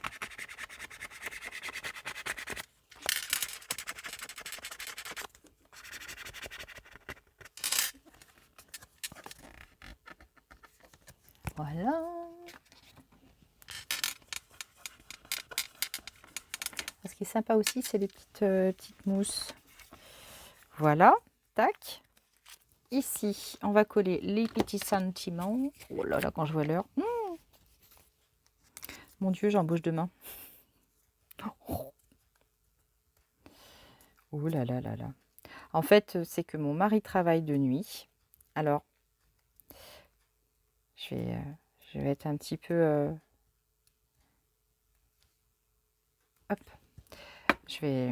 Voilà. Ce qui est sympa aussi, c'est les petites mousses. Voilà, tac. Ici, on va coller les petits sentiments. Oh là là, quand je vois l'heure. Mon Dieu, j'embauche demain. Oh là là là là. En fait, c'est que mon mari travaille de nuit. Alors, je vais être un petit peu... hop. Je vais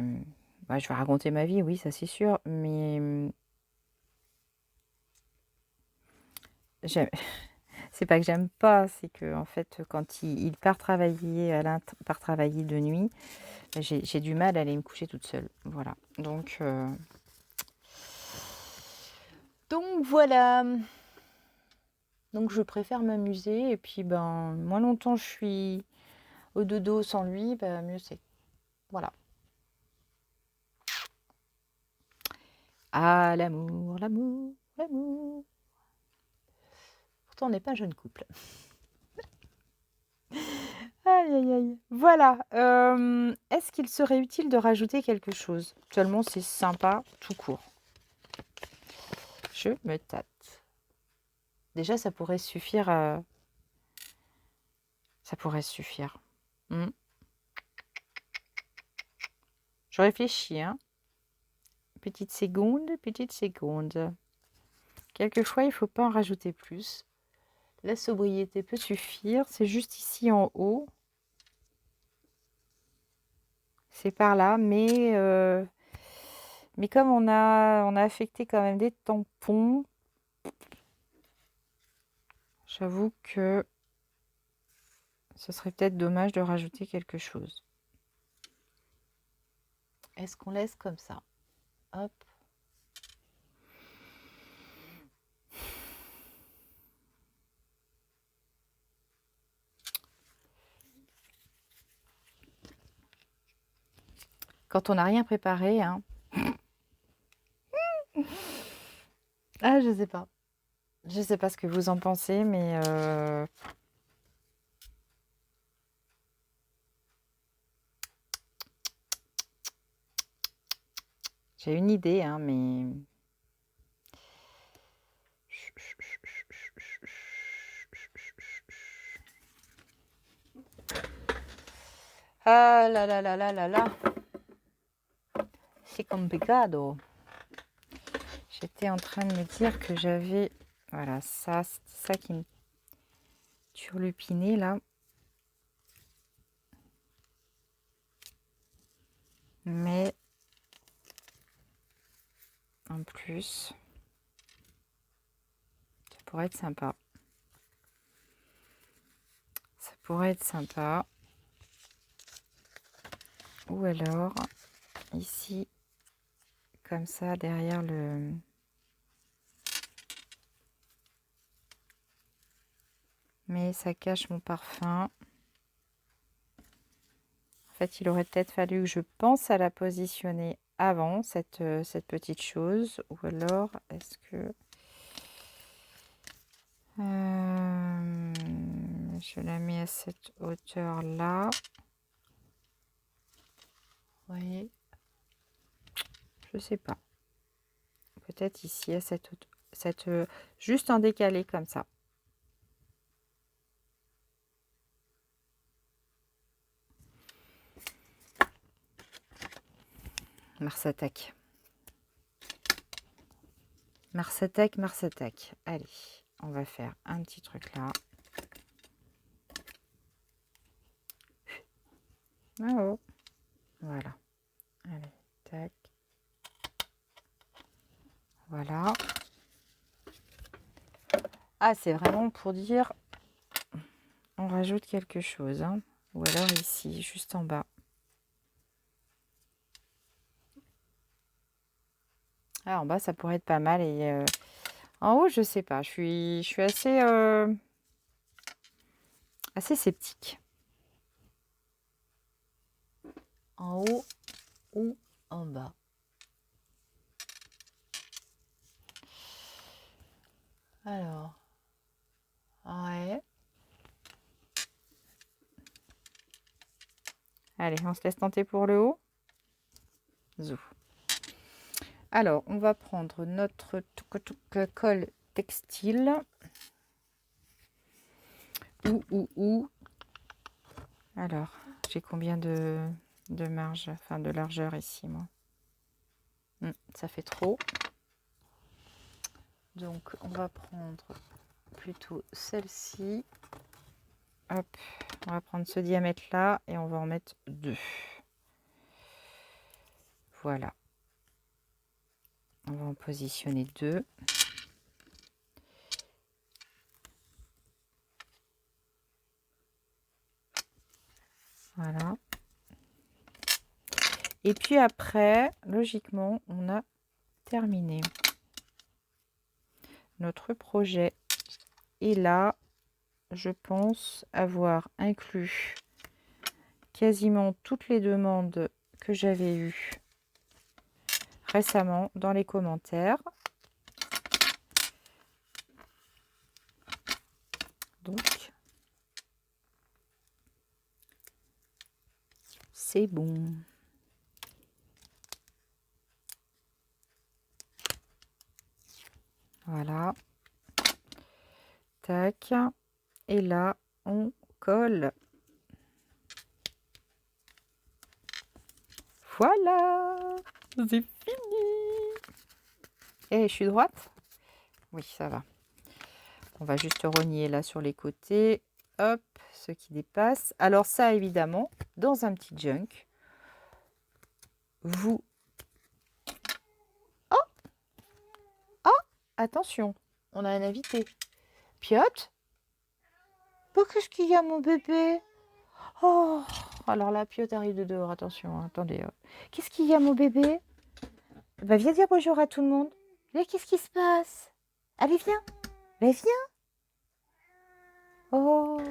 raconter ma vie, oui, ça c'est sûr. Mais c'est pas que j'aime pas, c'est que en fait, quand il part travailler, Alain part travailler de nuit, j'ai du mal à aller me coucher toute seule. Voilà. Donc voilà. Donc je préfère m'amuser et puis ben moins longtemps je suis au dodo sans lui, ben, mieux c'est. Voilà. Ah l'amour, l'amour, l'amour. Pourtant on n'est pas un jeune couple. Aïe aïe aïe. Voilà. Est-ce qu'il serait utile de rajouter quelque chose? Seulement c'est sympa tout court. Je me tâte. Déjà ça pourrait suffire à... Ça pourrait suffire. Je réfléchis, hein. Petite seconde, petite seconde. Quelquefois, il ne faut pas en rajouter plus. La sobriété peut suffire. C'est juste ici en haut. C'est par là. Mais comme on a affecté quand même des tampons, j'avoue que ce serait peut-être dommage de rajouter quelque chose. Est-ce qu'on laisse comme ça? Hop. Quand on n'a rien préparé, hein. Ah, je sais pas. Je sais pas ce que vous en pensez, mais j'ai une idée, hein, mais... Ah là là là là là là. C'est complicado. J'étais en train de me dire que j'avais... Voilà, ça, c'est ça qui me turlupinait là. Mais en plus, ça pourrait être sympa. Ça pourrait être sympa. Ou alors, ici, comme ça, derrière le... Mais ça cache mon parfum. En fait, il aurait peut-être fallu que je pense à la positionner avant, cette petite chose. Ou alors, est-ce que... je la mets à cette hauteur-là. Vous voyez? Je sais pas. Peut-être ici, à cette juste en décalé comme ça. Mars attaque. Mars attaque, Mars attaque. Allez, on va faire un petit truc là. Ah oh. Voilà. Allez, tac. Voilà. Ah, c'est vraiment pour dire, on rajoute quelque chose, hein. Ou alors ici, juste en bas. Ah, en bas, ça pourrait être pas mal. Et en haut, je sais pas. Je suis assez sceptique. En haut ou en bas. Alors, ouais. Allez, on se laisse tenter pour le haut. Zou. Alors, on va prendre notre colle textile. Ou. Alors, j'ai combien de marge, enfin de largeur ici, moi. Ça fait trop. Donc, on va prendre plutôt celle-ci. Hop, on va prendre ce diamètre-là et on va en mettre 2. Voilà. On va en positionner 2. Voilà. Et puis après, logiquement, on a terminé notre projet. Et là, je pense avoir inclus quasiment toutes les demandes que j'avais eues récemment dans les commentaires. Donc, c'est bon. Voilà. Tac. Et là, on colle. Voilà. C'est fini. Et je suis droite? Oui, ça va. On va juste rogner là sur les côtés. Hop, ce qui dépasse. Alors ça, évidemment, dans un petit junk, vous... Oh! Oh! Attention, on a un invité. Piotr? Qu'est-ce qu'il y a, mon bébé? Oh! Alors là, Piotr arrive de dehors. Attention, hein, attendez. Qu'est-ce qu'il y a, mon bébé? Bah, viens dire bonjour à tout le monde. Mais qu'est-ce qui se passe? Allez, viens. Mais viens. Oh!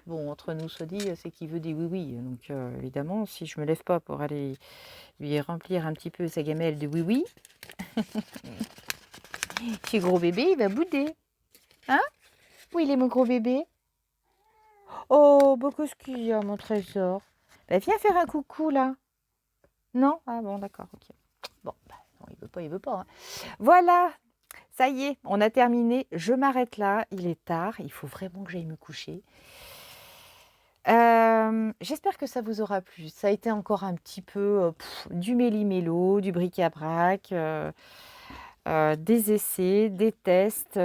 Bon, entre nous se dit, c'est qu'il veut des oui-oui. Donc, évidemment, si je me lève pas pour aller lui remplir un petit peu sa gamelle de oui-oui, ce gros bébé, il va bouder. Hein? Où il est, mon gros bébé? Oh, qu'est-ce qu'il y a, mon trésor? Bah, viens faire un coucou, là. Non? Ah bon, d'accord, ok. Bon, bah, non, il veut pas. Hein. Voilà, ça y est, on a terminé. Je m'arrête là, il est tard, il faut vraiment que j'aille me coucher. J'espère que ça vous aura plu. Ça a été encore un petit peu du méli-mélo, du bric-à-brac, des essais, des tests,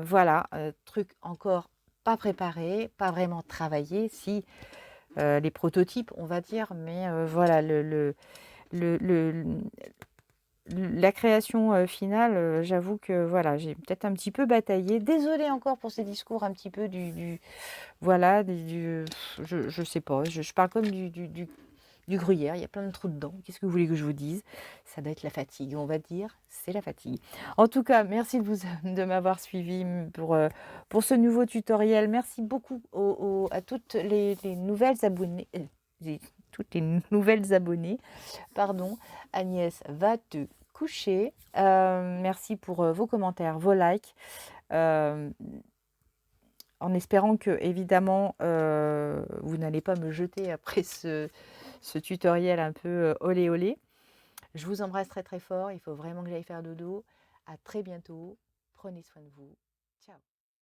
voilà, trucs encore pas préparés, pas vraiment travaillés, si les prototypes, on va dire, mais voilà, la création finale, j'avoue que voilà, j'ai peut-être un petit peu bataillé. Désolée encore pour ces discours un petit peu voilà, je sais pas, je parle comme du gruyère, il y a plein de trous dedans. Qu'est-ce que vous voulez que je vous dise? Ça doit être la fatigue, on va dire, c'est la fatigue. En tout cas, merci de m'avoir suivi pour ce nouveau tutoriel. Merci beaucoup à toutes les nouvelles abonnées. Toutes les nouvelles abonnées. Pardon, Agnès va te coucher. Merci pour vos commentaires, vos likes. En espérant que, évidemment, vous n'allez pas me jeter après ce tutoriel un peu olé olé. Je vous embrasse très très fort. Il faut vraiment que j'aille faire dodo. À très bientôt. Prenez soin de vous.